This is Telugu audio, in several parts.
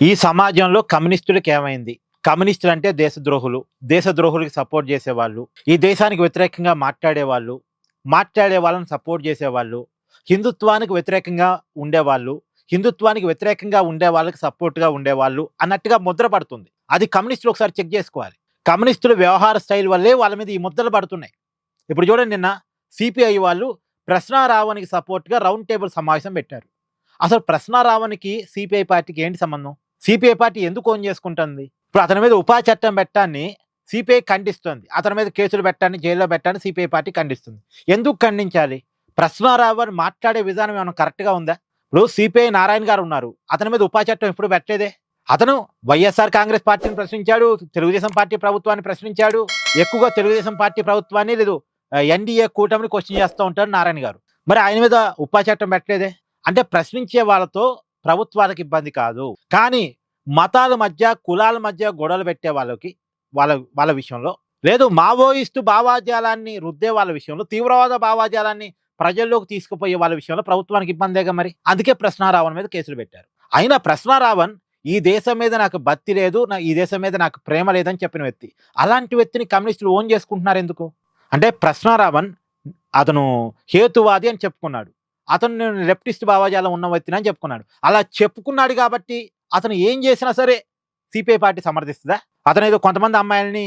ఈ సమాజంలో కమ్యూనిస్టులకు ఏమైంది? కమ్యూనిస్టులు అంటే దేశద్రోహులు. దేశద్రోహులకి సపోర్ట్ చేసేవాళ్ళు. ఈ దేశానికి వ్యతిరేకంగా మాట్లాడేవాళ్ళు. మాట్లాడే వాళ్ళని సపోర్ట్ చేసేవాళ్ళు. హిందుత్వానికి వ్యతిరేకంగా ఉండేవాళ్ళు. హిందుత్వానికి వ్యతిరేకంగా ఉండే వాళ్ళకి సపోర్ట్‌గా ఉండేవాళ్ళు అన్నట్టుగా ముద్ర పడుతుంది. అది కమ్యూనిస్టులు ఒకసారి చెక్ చేసుకోవాలి. కమ్యూనిస్టుల వ్యవహార స్టైల్ వల్లే వాళ్ళ మీద ఈ ముద్రలు పడుతున్నాయి. ఇప్పుడు చూడండి, నిన్న సిపిఐ వాళ్ళు ప్రశ్నారావణికి సపోర్ట్‌గా రౌండ్ టేబుల్ సమావేశం పెట్టారు. అసలు ప్రశ్నారావణికి సిపిఐ పార్టీకి ఏంటి సంబంధం? సిపిఐ పార్టీ ఎందుకు ఓన్ చేసుకుంటుంది? ఇప్పుడు అతని మీద ఉపా చట్టం పెట్టాన్ని సిపిఐ ఖండిస్తుంది. అతని మీద కేసులు పెట్టాన్ని, జైల్లో పెట్టాన్ని సిపిఐ పార్టీ ఖండిస్తుంది. ఎందుకు ఖండించాలి? ప్రశ్నారావణి మాట్లాడే విధానం ఏమైనా కరెక్ట్‌గా ఉందా? ఇప్పుడు సిపిఐ నారాయణ గారు ఉన్నారు. అతని మీద ఉపా చట్టం ఎప్పుడు పెట్టలేదే. అతను వైఎస్ఆర్ కాంగ్రెస్ పార్టీని ప్రశ్నించాడు, తెలుగుదేశం పార్టీ ప్రభుత్వాన్ని ప్రశ్నించాడు. ఎక్కువగా తెలుగుదేశం పార్టీ ప్రభుత్వాన్ని లేదు ఎన్డీఏ కూటమిని క్వశ్చన్ చేస్తూ ఉంటారు నారాయణ గారు. మరి ఆయన మీద ఉపా చట్టం పెట్టలేదే. అంటే ప్రశ్నించే వాళ్ళతో ప్రభుత్వాలకు ఇబ్బంది కాదు. కానీ మతాల మధ్య, కులాల మధ్య గొడవలు పెట్టే వాళ్ళకి వాళ్ళ వాళ్ళ విషయంలో, లేదు మావోయిస్టు భావాజాలాన్ని రుద్దే వాళ్ళ విషయంలో, తీవ్రవాద భావాజాలాన్ని ప్రజల్లోకి తీసుకుపోయే వాళ్ళ విషయంలో ప్రభుత్వానికి ఇబ్బందేగా మరి. అందుకే ప్రశ్నారావణ్ మీద కేసులు పెట్టారు. అయినా ప్రశ్నారావణ్ ఈ దేశం మీద నాకు భక్తి లేదు, ఈ దేశం మీద నాకు ప్రేమ లేదని చెప్పిన వ్యక్తి. అలాంటి వ్యక్తిని కమ్యూనిస్టులు ఓన్ చేసుకుంటున్నారు ఎందుకు? అంటే ప్రశ్నారావణ్ అతను హేతువాది అని చెప్పుకున్నాడు. అతను నేను లెఫ్టిస్ట్ భావజాలం ఉన్న వ్యక్తిని అని చెప్పుకున్నాడు. అలా చెప్పుకున్నాడు కాబట్టి అతను ఏం చేసినా సరే సిపిఐ పార్టీ సమర్థిస్తుందా? అతను ఏదో కొంతమంది అమ్మాయిల్ని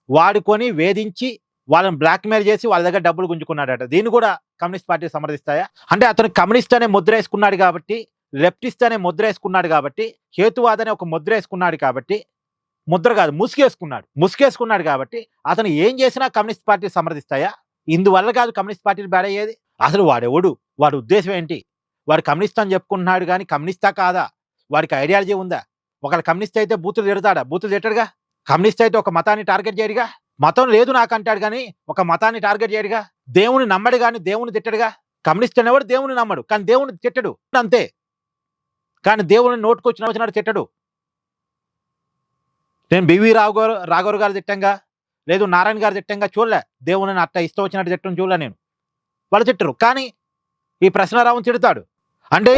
వాడుకొని వేధించి వాళ్ళని బ్లాక్మెయిల్ చేసి వాళ్ళ దగ్గర డబ్బులు గుంజుకున్నాడట. దీన్ని కూడా కమ్యూనిస్ట్ పార్టీ సమర్థిస్తాయా? అంటే అతను కమ్యూనిస్ట్ అనే ముద్ర వేసుకున్నాడు కాబట్టి, లెఫ్టిస్ట్ అనే ముద్ర వేసుకున్నాడు కాబట్టి, హేతువాద అనే ఒక ముద్ర వేసుకున్నాడు కాబట్టి, ముద్ర కాదు ముసుగేసుకున్నాడు కాబట్టి అతను ఏం చేసినా కమ్యూనిస్ట్ పార్టీ సమర్థిస్తాయా? ఇందువల్ల కాదు కమ్యూనిస్ట్ పార్టీలు బ్యాడ్ అయ్యేది. అసలు వాడెవడు? వాడి ఉద్దేశం ఏంటి? వాడు కమ్యూనిస్ట్ అని చెప్పుకుంటున్నాడు కానీ కమ్యూనిస్టా కాదా? వాడికి ఐడియాలజీ ఉందా? ఒకవేళ కమ్యూనిస్ట్ అయితే బూతులు తిడతాడా? బూతులు తిట్టడుగా. కమ్యూనిస్ట్ అయితే ఒక మతాన్ని టార్గెట్ చేయడుగా. మతం లేదు నాకు అంటాడు కానీ ఒక మతాన్ని టార్గెట్ చేయడుగా. దేవుని నమ్మడు కానీ దేవుని తిట్టడుగా. కమ్యూనిస్ట్ అనేవాడు దేవుని నమ్మడు కానీ దేవుని తిట్టడు అంతే. కానీ దేవుని నోటుకొచ్చినట్టు తిట్టడు. నేను బివి రాఘవ్ గారు తిట్టంగా, లేదు నారాయణ గారు తిట్టంగా చూడలే. దేవుని అట్ట ఇష్టం వచ్చినట్టు తిట్టడం చూడలే నేను. వాళ్ళు తిట్టరు. కానీ ఈ ప్రశ్నారావుని తిడతాడు. అంటే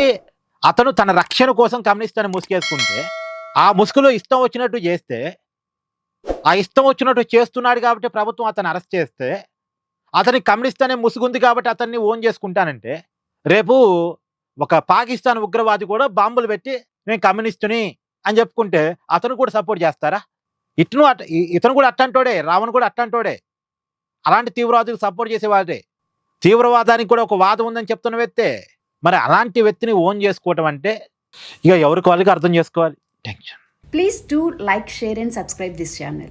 అతను తన రక్షణ కోసం కమ్యూనిస్ట్ అని ముసుగేసుకుంటే, ఆ ముసుగులో ఇష్టం వచ్చినట్టు చేస్తే, ఆ ఇష్టం వచ్చినట్టు చేస్తున్నాడు కాబట్టి ప్రభుత్వం అతన్ని అరెస్ట్ చేస్తే, అతనికి కమ్యూనిస్ట్ అనే ముసుగుంది కాబట్టి అతన్ని ఓన్ చేసుకుంటానంటే, రేపు ఒక పాకిస్తాన్ ఉగ్రవాది కూడా బాంబులు పెట్టి నేను కమ్యూనిస్టుని అని చెప్పుకుంటే అతను కూడా సపోర్ట్ చేస్తారా? ఇతను కూడా అట్టంటోడే, రావణ్ కూడా అట్టంటోడే. అలాంటి తీవ్రవాదులకు సపోర్ట్ చేసేవాడే. తీవ్రవాదానికి కూడా ఒక వాదం ఉందని చెప్తున్న వ్యక్తే. మరి అలాంటి వ్యక్తిని ఓన్ చేసుకోవటం అంటే ఇక ఎవరికి వాళ్ళకి అర్థం చేసుకోవాలి. Thank you. Please do like, share and subscribe this channel.